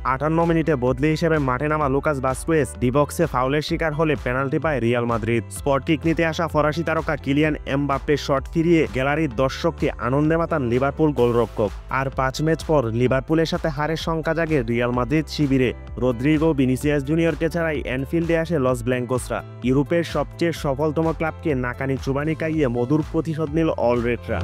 58 মিনিটে বদলি হিসেবে মাঠে নামা লুকাস ভাস্কুয়েজ ডিবক্সে ফাউলের শিকার হলে পেনাল্টি পায় রিয়াল মাদ্রিদ। স্পট কিক নিতে আসা ফরাসি তারকা কিলিয়ান এমবাপ্পে শট ফিরিয়ে গ্যালারির দর্শককে আনন্দে মাতান লিভারপুল গোলরক্ষক। আর 5 ম্যাচ পর লিভারপুলের সাথে হারের শঙ্কা জাগে রিয়াল মাদ্রিদ শিবিরে। রদ্রিগো, ভিনিসিয়াস জুনিয়রকে ছাড়াই অ্যানফিল্ডে আসে লস ব্ল্যাঙ্কোসরা। ইউরোপের সবচেয়ে সফলতম ক্লাবকে নাকানি চুবানি খাইয়ে মধুর প্রতিশোধ নিল অলরেডরা।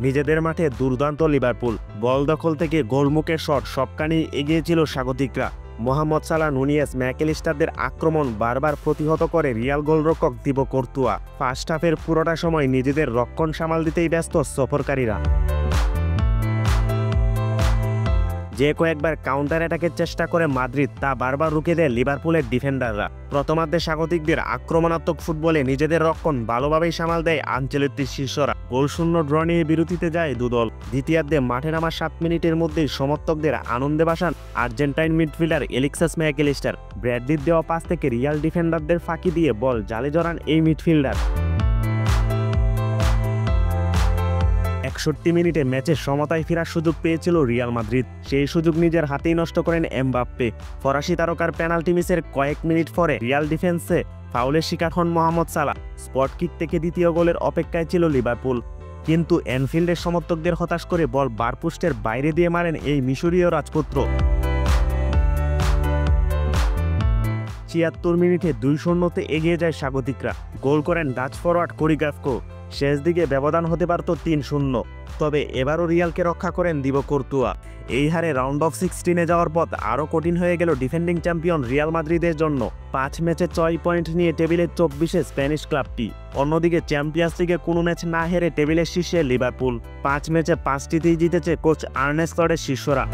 নিজেদের মাঠে দুর্দান্ত লিভারপুল। বল দখল থেকে গোলমুখের শট সবখানেই এগিয়ে ছিল স্বাগতিকরা। মোহাম্মদ সালাহ, নুনিয়েস, ম্যাকেলিস্টারদের আক্রমণ বারবার প্রতিহত করে রিয়াল গোলরক্ষক দিবো কর্তুয়া। ফার্স্ট হাফের পুরোটা সময় নিজেদের রক্ষণ সামাল দিতেই ব্যস্ত সফরকারীরা। যে কয়েকবার কাউন্টার অ্যাটাকের চেষ্টা করে মাদ্রিদ, তা বারবার রুখে দেয় লিভারপুলের ডিফেন্ডাররা। প্রথমার্ধে স্বাগতিকদের আক্রমণাত্মক ফুটবলে নিজেদের রক্ষণ ভালোভাবেই সামাল দেয় আনচেলত্তির শিষ্যরা। গোলশূন্য ড্র নিয়ে বিরতিতে যায় দুদল। দ্বিতীয়ার্ধে মাঠে নামা 7 মিনিটের মধ্যেই সমর্থকদের আনন্দে ভাসান আর্জেন্টাইন মিডফিল্ডার এলেক্সিস ম্যাকেলিস্টার। ব্র্যাডলির দেওয়া পাস থেকে রিয়াল ডিফেন্ডারদের ফাঁকি দিয়ে বল জালে জড়ান এই মিডফিল্ডার। 61 মিনিটে ম্যাচের সমতায় ফেরার সুযোগ পেয়েছিল রিয়াল মাদ্রিদ। সেই সুযোগ নিজের হাতেই নষ্ট করেন এমবাপ্পে। ফরাসি তারকার পেনাল্টি মিসের কয়েক মিনিট পরে রিয়াল ডিফেন্সে ফাউলের শিকার হন মোহাম্মদ সালাহ। স্পট কিক থেকে দ্বিতীয় গোলের অপেক্ষায় ছিল লিভারপুল, কিন্তু অ্যানফিল্ডের সমর্থকদের হতাশ করে বল বারপোস্টের বাইরে দিয়ে মারেন এই মিশরীয় রাজপুত্র। 76 মিনিটে 2-0 এগিয়ে যায় স্বাগতিকরা। গোল করেন ডাচ ফরওয়ার্ড কোরি গাফকো। শেষ দিকে ব্যবধান হতে পারত 3-0, তবে এবারও রিয়ালকে রক্ষা করেন দিবো কর্তুয়া। এই হারে রাউন্ড অফ 16-এ যাওয়ার পথ আরও কঠিন হয়ে গেল ডিফেন্ডিং চ্যাম্পিয়ন রিয়াল মাদ্রিদের জন্য। 5 ম্যাচে 6 পয়েন্ট নিয়ে টেবিলে 24-এ স্প্যানিশ ক্লাবটি। অন্যদিকে চ্যাম্পিয়ন্স লিগে কোনো ম্যাচ না হেরে টেবিলের শীর্ষে লিভারপুল। 5 ম্যাচে 5টিতেই জিতেছে কোচ আর্নে স্লটের শিষ্যরা।